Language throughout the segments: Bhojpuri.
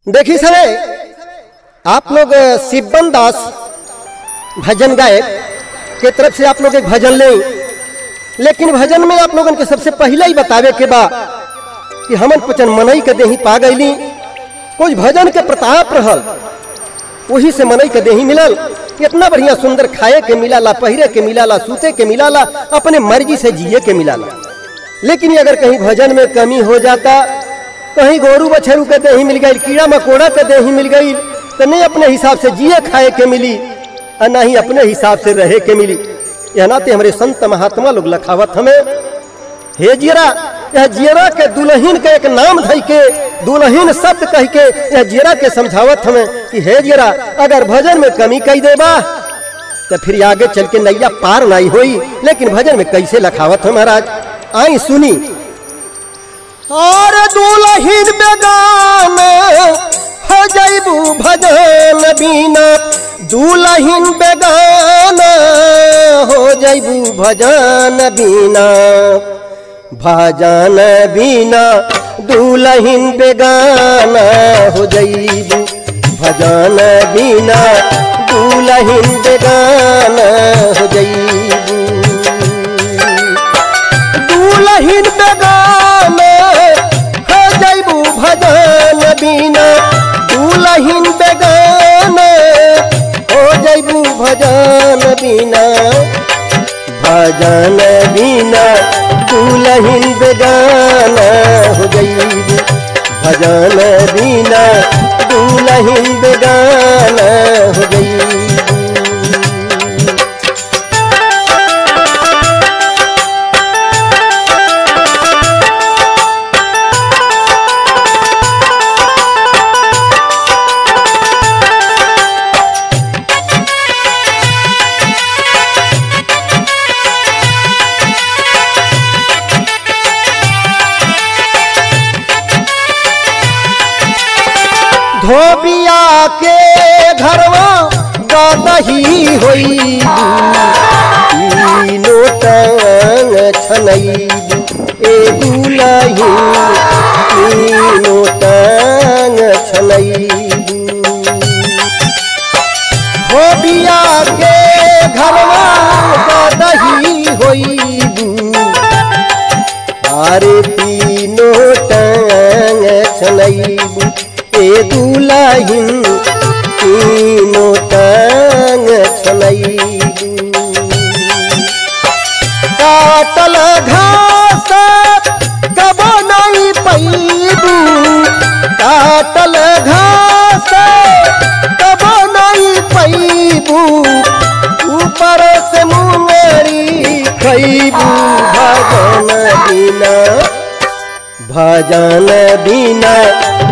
देखिए सरे आप लोग शिवबन दास भजन गायक के तरफ से आप लोग एक भजन लें, लेकिन भजन में आप लोगन के सबसे पहले ही बतावे के बा कि हमन पचन मनई के देही पा गईली। कुछ भजन के प्रताप रहल, वही से मनई के देही मिलल। इतना बढ़िया सुंदर खाए के मिलाला, पहिरे के मिलाला, सूते के मिलाला, अपने मर्जी से जिए के मिलाला। लेकिन अगर कहीं भजन में कमी हो जाता, कहीं गोरू बछरू के देही मिल गई, कीड़ा मकोड़ा के देही मिल गई, तो नहीं अपने हिसाब से जिए खाए के मिली और ना ही अपने हिसाब से रहे के मिली। यह नाते हमारे संत महात्मा लोग लखावत हमें हे जीरा, यह जीरा के दुल्हन के एक नाम धई के दुल्हन शब्द कह के यह जीरा के समझावत हमें कि हे जीरा, अगर भजन में कमी कही देबा तो फिर आगे चल के नैया पार नहीं होई। लेकिन भजन में कैसे लखावत है महाराज, आई सुनी। और दुल्हन बेगाना हो जाइबू भजन बिना, दुल्हन बेगाना हो जाइबू भजन बिना, भजन बिना दुल्हन बेगाना हो जाइबू, भजन बिना दुल्हन बेगाना हो जाइबू। दुल्हन बेगाना हो जाइबू भजन बिना, दुल्हन बेगाना हो जाइबू भजन बिना, भजन बिना दुल्हन बेगाना हो जाइबू, भजन बिना दुल्हन बेगाना हो जाइबू। धोबिया के घरवा गदही होई, तीनों टांग छनईबू ए दुल्हन, तीनों टांग छनईबू। धोबिया के घरवा गदही होईबू, अरे तीनों टांग छनईबू ए दुल्हन, तीनों टांग छनईबू। काटल घास कबो नहीं पैबू, काटल घास कबो नहीं पैबू, ऊपर से मुंगरी खैबू, भजन बिना, भजन बिना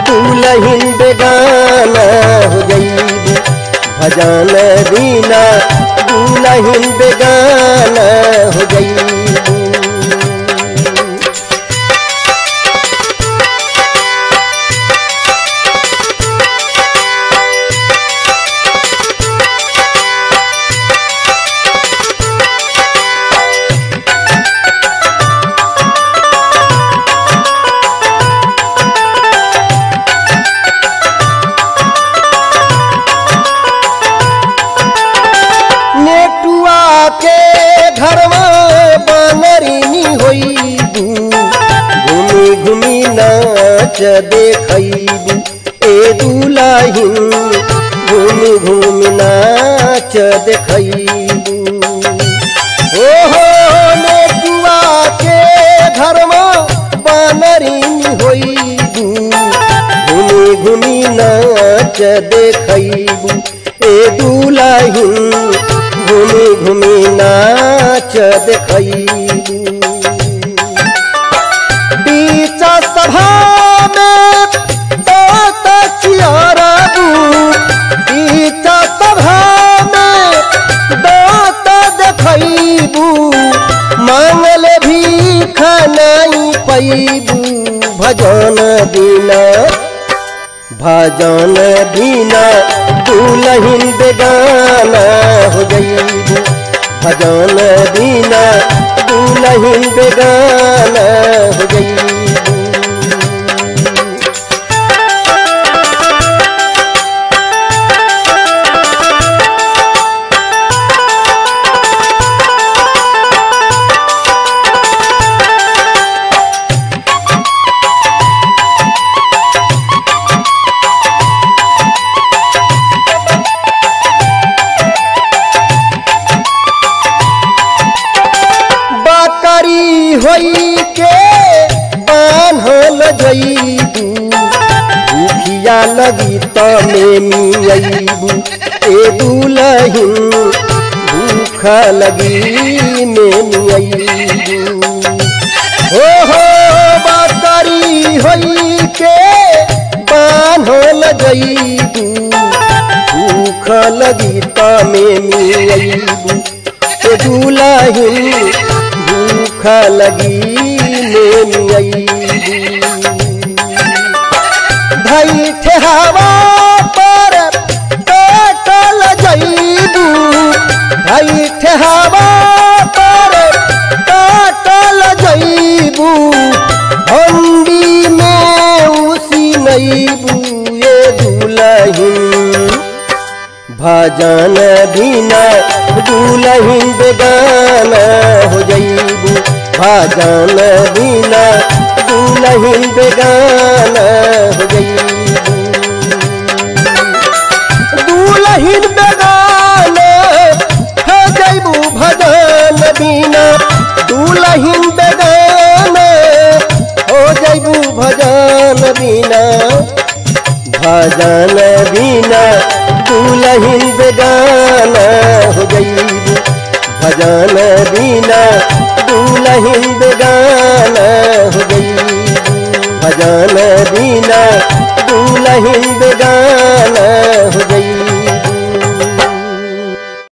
दुल्हन बेगाना हो जाइबू, भजन बिना दुल्हन बेगाना हो जाइबू। देखईबू ए दुल्हन, घूम घूम नाच देखईबू। ओहो नेकुआ के घर में बानरीन होईबू, घूमी घूमी नाच देखईबू ए दुल्हन, घूमी घूमी नाच देखईबू। बीच सभा बीच सभा में दात देखईबू, मांगल भीख नहीं पैबू, भजन बिना, भजन बिना दुल्हन बेगाना हो जाइबू, भजन बिना दुल्हन बेगाना हो जाइबू। पिया लगी तमे मियबू ए दुलहिन भूख लगी में मियबू हो बातरी होई के बान्हल जईबू भूख लगी तमे मियबू ए दुलहिन भूख लगी में मियबू धई ठेहावा पर काटल जईबू धई ठेहावा पर काटल जईबू हंडी में उसी नईबू ये दुलहिन भजन बिना दुलहिन बेगाना हो जईबू भजन बिना दुलहिन बेगाना हो जईबू दुलहिन बेगाना हो जईबू भजन बिना दुलहिन बेगाना हो जईबू भजन बिना भजन बिना दुलहिन बेगाना हो जईबू भजन बिना दुलहिन बेगाना हो जईबू भजन बिना दुलहिन बेगाना